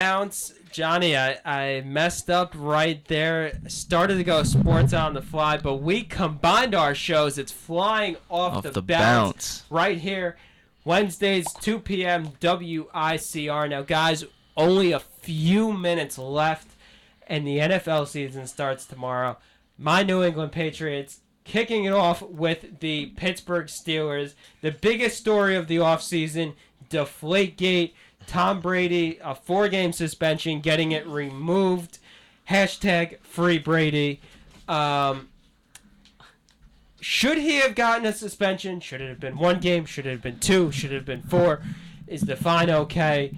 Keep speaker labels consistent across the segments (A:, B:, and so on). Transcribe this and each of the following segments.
A: Bounce, Johnny, I messed up right there. Started to go sports on the fly, but we combined our shows. It's flying off the bounce right here. Wednesdays, 2 p.m. WICR. Now, guys, only a few minutes left, and the NFL season starts tomorrow. My New England Patriots kicking it off with the Pittsburgh Steelers. The biggest story of the offseason, Deflategate. Tom Brady, a 4-game suspension, getting it removed. Hashtag free Brady. Should he have gotten a suspension? Should it have been 1 game? Should it have been 2? Should it have been 4? Is the fine okay?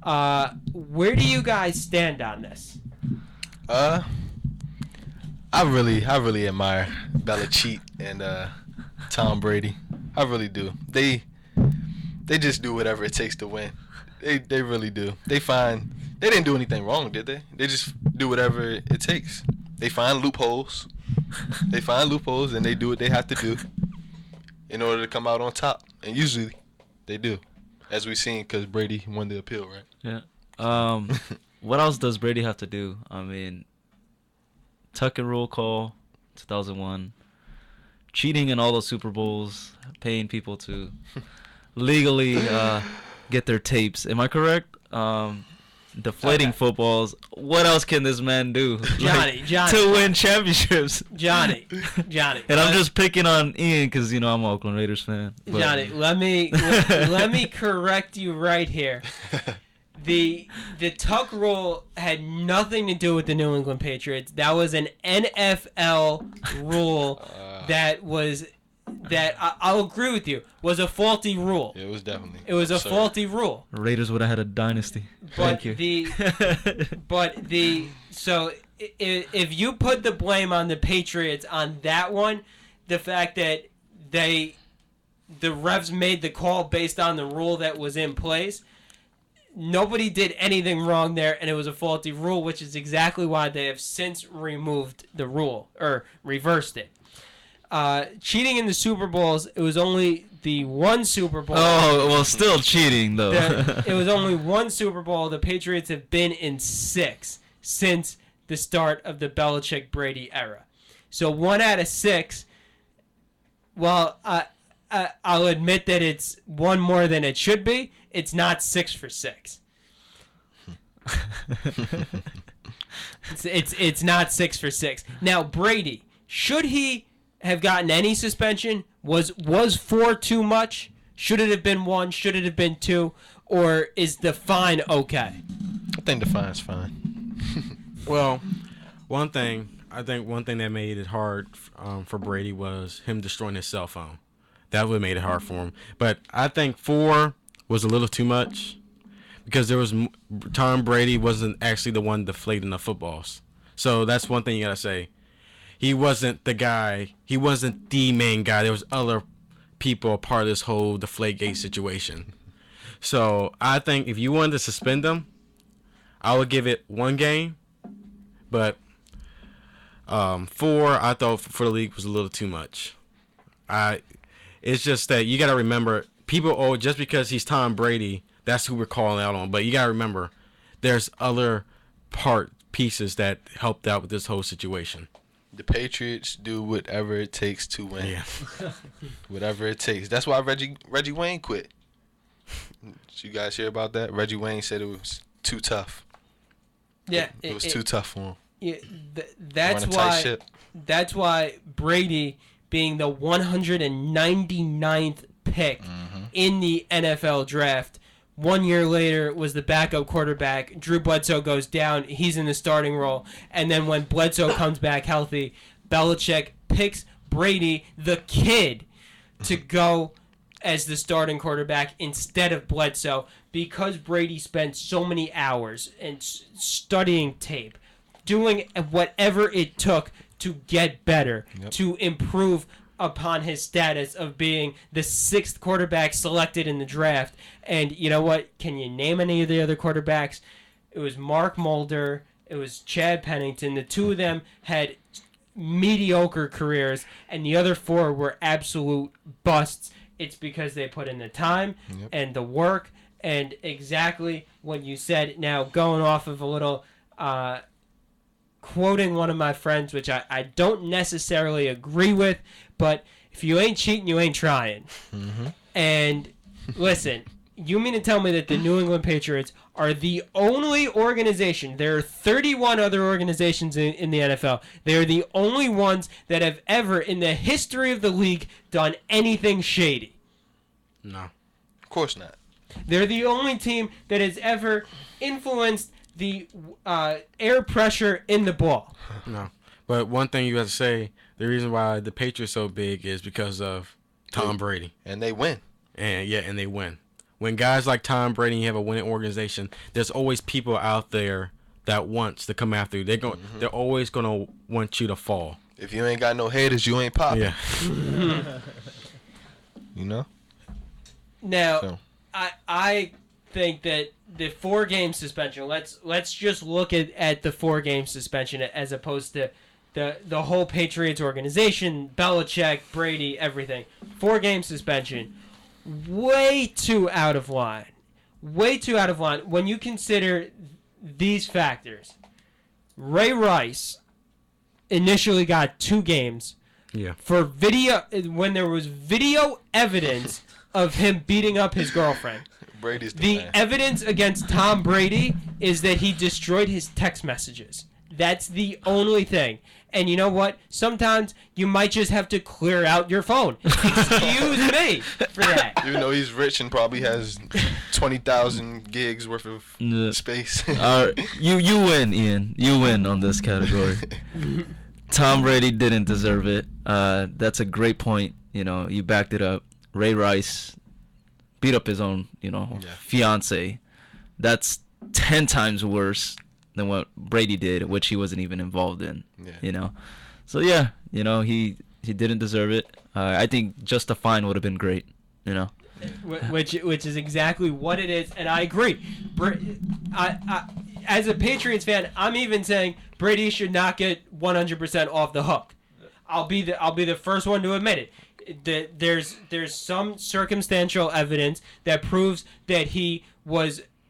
A: Where do you guys stand on this?
B: I really admire Belichick and Tom Brady. I really do. They just do whatever it takes to win. They really do. They didn't do anything wrong, did they? They just do whatever it takes. They find loopholes. And they do what they have to do in order to come out on top. And usually they do, as we've seen, because Brady won the appeal, right?
C: Yeah. What else does Brady have to do? I mean, tuck and roll call, 2001, cheating in all the Super Bowls, paying people to legally get their tapes. Am I correct? Deflating footballs. What else can this man do?
A: Johnny.
C: To win championships.
A: Johnny.
C: And I'm just picking on Ian because, I'm an Oakland Raiders fan. But.
A: Johnny, let me correct you right here. The tuck rule had nothing to do with the New England Patriots. That was an NFL rule that I'll agree with you was a faulty rule.
B: Yeah, it was definitely.
A: It was a faulty rule.
C: Raiders would have had a dynasty.
A: But
C: Thank you.
A: So if you put the blame on the Patriots on that one, the fact that the refs made the call based on the rule that was in place, nobody did anything wrong there, and it was a faulty rule, which is exactly why they have since removed the rule or reversed it. Cheating in the Super Bowls, it was only the one Super Bowl.
C: Oh, well, still cheating, though.
A: It was only one Super Bowl. The Patriots have been in 6 since the start of the Belichick-Brady era. So 1 out of 6, well, I'll admit that it's 1 more than it should be. It's not 6 for 6. It's not 6 for 6. Now, Brady, should he have gotten any suspension? Was 4 too much? Should it have been 1? Should it have been 2? Or is the fine okay?
B: I think the fine's fine.
D: Well, one thing that made it hard for Brady was him destroying his cell phone. That would have made it hard for him. But I think 4 was a little too much because Tom Brady wasn't actually the one deflating the footballs. So that's one thing you gotta say. He wasn't the guy. He wasn't the main guy. There was other people a part of this whole Deflategate situation. So I think if you wanted to suspend him, I would give it 1 game. But 4, I thought for the league was a little too much. It's just that you got to remember, people, just because he's Tom Brady, that's who we're calling out on. But you got to remember, there's other pieces that helped out with this whole situation.
B: The Patriots do whatever it takes to win.
D: Yeah.
B: Whatever it takes. That's why Reggie Wayne quit. Did you guys hear about that? Reggie Wayne said it was too tough.
A: Yeah,
B: it was too tough for him.
A: Yeah, that's why Brady, being the 199th pick in the NFL draft, 1 year later was the backup quarterback. Drew Bledsoe goes down. He's in the starting role. And then when Bledsoe comes back healthy, Belichick picks Brady, the kid, to go as the starting quarterback instead of Bledsoe because Brady spent so many hours and studying tape, doing whatever it took to get better, to improve upon his status of being the 6th quarterback selected in the draft. And you know what? Can you name any of the other quarterbacks? It was Mark Mulder. It was Chad Pennington. The 2 of them had mediocre careers, and the other 4 were absolute busts. It's because they put in the time and the work and exactly what you said. Now, going off of a little, quoting one of my friends, which I don't necessarily agree with, but if you ain't cheating, you ain't trying.
B: Mm-hmm.
A: And listen, you mean to tell me that the New England Patriots are the only organization? There are 31 other organizations in the NFL. They are the only ones that have ever, in the history of the league, done anything shady.
D: No.
B: Of course not.
A: They're the only team that has ever influenced the air pressure in the ball.
D: No. But one thing you have to say, the reason why the Patriots so big is because of Tom Brady.
B: And they win.
D: And they win. When guys like Tom Brady, you have a winning organization, there's always people out there that wants to come after you. They're always gonna want you to fall.
B: If you ain't got no haters, you ain't popping.
D: Yeah.
B: You know?
A: Now,
B: So.
A: I think that the 4-game suspension. Let's just look at the 4-game suspension as opposed to the whole Patriots organization, Belichick, Brady, everything. 4-game suspension, way too out of line. Way too out of line when you consider these factors. Ray Rice initially got 2 games.
D: Yeah.
A: For video, when there was video evidence of him beating up his girlfriend.
B: Brady's
A: The
B: man.
A: evidence against Tom Brady is that he destroyed his text messages. That's the only thing. And you know what? Sometimes you might just have to clear out your phone. Excuse me for that.
B: Even though he's rich and probably has 20,000 gigs worth of
C: Yeah.
B: space.
C: You win, Ian. You win on this category. Tom Brady didn't deserve it. That's a great point. You backed it up. Ray Rice beat up his own, fiance. That's 10 times worse than what Brady did, which he wasn't even involved in.
B: Yeah.
C: So yeah, he didn't deserve it. I think just a fine would have been great.
A: Which is exactly what it is, and I agree. I as a Patriots fan, I'm even saying Brady should not get 100% off the hook. I'll be the first one to admit it. There's some circumstantial evidence that proves that he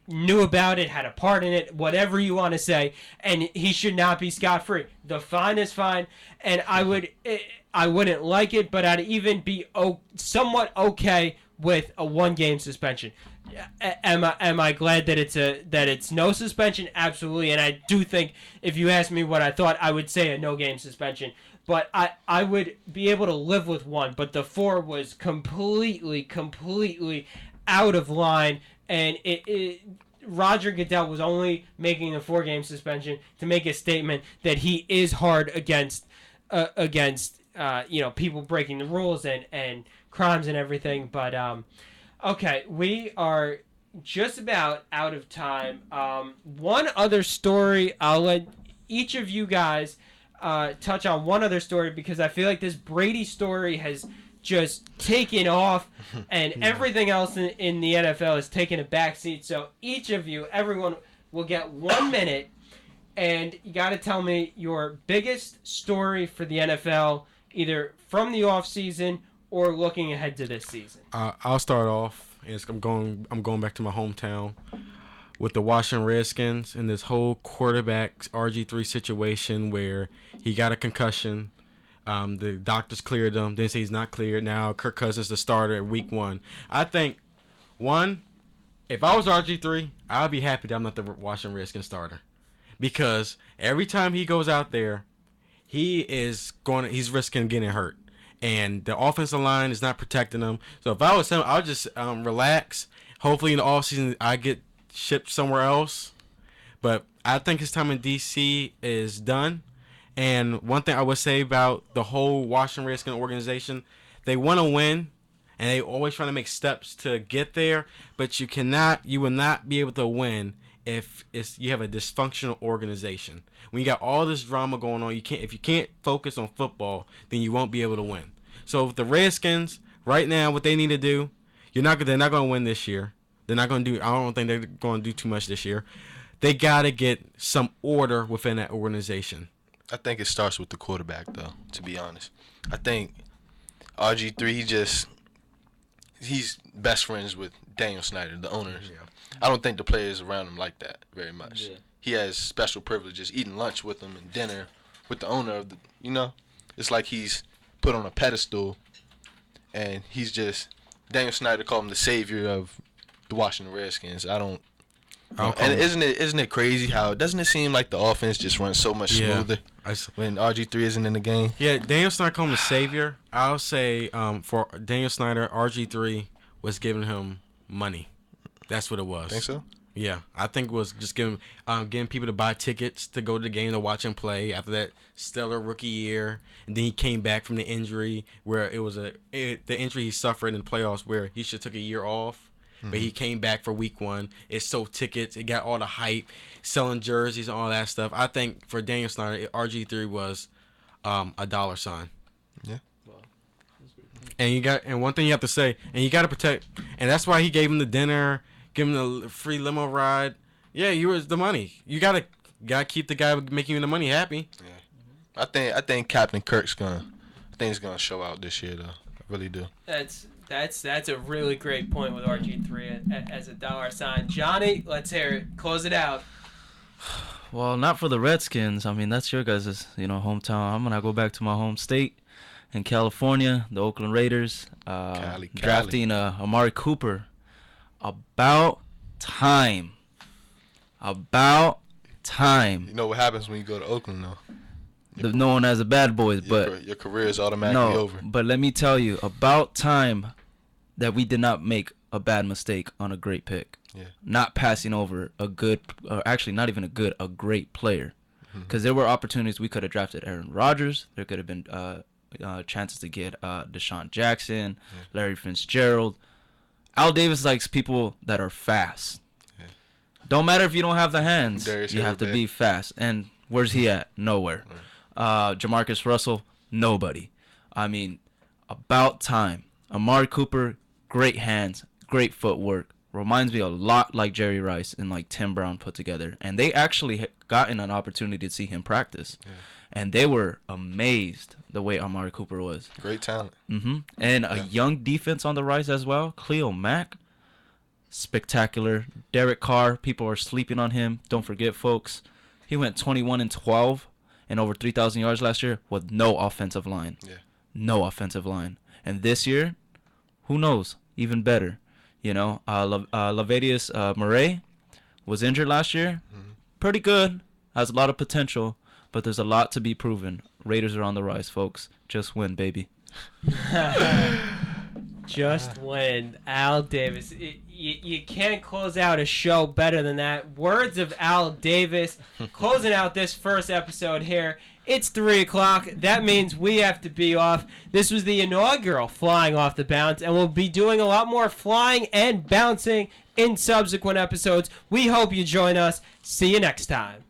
A: knew about it, had a part in it, whatever you want to say, and he should not be scot-free. The fine is fine, and I wouldn't like it, but I'd even be somewhat okay with a 1-game suspension. Am I glad that it's no suspension? Absolutely, and I do think if you asked me what I thought, I would say a no-game suspension. But I would be able to live with 1, but the 4 was completely out of line, and Roger Goodell was only making a 4-game suspension to make a statement that he is hard against people breaking the rules and crimes and everything. But okay, we are just about out of time. One other story, I'll let each of you guys touch on one other story, because I feel like this Brady story has just taken off and everything else in the NFL has taken a backseat. So each of you, everyone, will get 1 minute, and you got to tell me your biggest story for the NFL, either from the offseason or looking ahead to this season.
D: I'll start off. I'm going back to my hometown with the Washington Redskins and this whole quarterback RG3 situation where he got a concussion. The doctors cleared him. Then say he's not cleared. Now Kirk Cousins the starter at week 1. I think, if I was RG3, I'd be happy that I'm not the Washington Redskins starter, because every time he goes out there, he's risking getting hurt, and the offensive line is not protecting him. So if I was him, I would just relax. Hopefully in the offseason I get shipped somewhere else. But I think his time in DC is done. And one thing I would say about the whole Washington Redskins organization, they want to win, and they always trying to make steps to get there. But you will not be able to win if you have a dysfunctional organization. When you got all this drama going on, if you can't focus on football, then you won't be able to win. So with the Redskins right now, what they need to do, they're not going to win this year. They're not going to do. I don't think they're going to do too much this year. They got to get some order within that organization.
B: I think it starts with the quarterback, though, to be honest. I think RG3, he's best friends with Daniel Snyder, the owner.
D: Yeah.
B: I don't think the players around him like that very much.
C: Yeah.
B: He has special privileges, eating lunch with him and dinner with the owner of the. You know, it's like he's put on a pedestal, and he's just Daniel Snyder called him the savior of the Washington Redskins. I don't. And isn't it crazy how doesn't it seem like the offense just runs so much smoother when RG3 isn't in the game?
D: Yeah, Daniel Snyder called him the savior. I'll say for Daniel Snyder, RG3 was giving him money. That's what it was.
B: Think so?
D: Yeah, I think it was just getting people to buy tickets to go to the game to watch him play after that stellar rookie year, and then he came back from the injury where it was the injury he suffered in the playoffs where he should have took a year off, but he came back for week 1. It sold tickets, it got all the hype, selling jerseys and all that stuff. I think for Daniel Snyder, RG3 was a dollar sign.
B: Yeah.
D: And one thing you have to say, and you got to protect, and that's why he gave him the dinner. Give him the free limo ride. Yeah, you was the money. You gotta keep the guy making you the money happy.
B: Yeah, I think Captain Kirk's gonna show out this year though. I really do.
A: That's a really great point with RG3 as a dollar sign. Johnny, let's hear it. Close it out.
C: Well, not for the Redskins. I mean, that's your guys' hometown. I'm gonna go back to my home state in California, the Oakland Raiders,
B: Cali.
C: drafting Amari Cooper. About time.
B: You know what happens when you go to Oakland though?
C: Known as the Bad Boys, but
B: your career is automatically over.
C: But let me tell you, about time that we did not make a bad mistake on a great pick.
B: Yeah.
C: Not passing over a good, or actually not even a great player. Because there were opportunities we could have drafted Aaron Rodgers. There could have been chances to get Deshaun Jackson, Larry Fitzgerald. Al Davis likes people that are fast. Yeah. Don't matter if you don't have the hands. You have to be fast. And where's he at? Nowhere. Right. Jamarcus Russell, nobody. I mean, about time. Amari Cooper, great hands, great footwork. Reminds me a lot like Jerry Rice and like Tim Brown put together. And they actually gotten an opportunity to see him practice. Yeah. And they were amazed the way Amari Cooper was.
B: Great talent.
C: And a young defense on the rise as well. Khalil Mack, spectacular. Derek Carr, people are sleeping on him. Don't forget, folks, he went 21-12 and over 3,000 yards last year with no offensive line. Yeah. No offensive line. And this year, who knows? Even better. Latavius Murray was injured last year. Pretty good. Has a lot of potential. But there's a lot to be proven. Raiders are on the rise, folks. Just win, baby.
A: Just win. Al Davis. You can't close out a show better than that. Words of Al Davis. Closing out this first episode here. It's 3 o'clock. That means we have to be off. This was the inaugural Flying Off the Bounce, and we'll be doing a lot more flying and bouncing in subsequent episodes. We hope you join us. See you next time.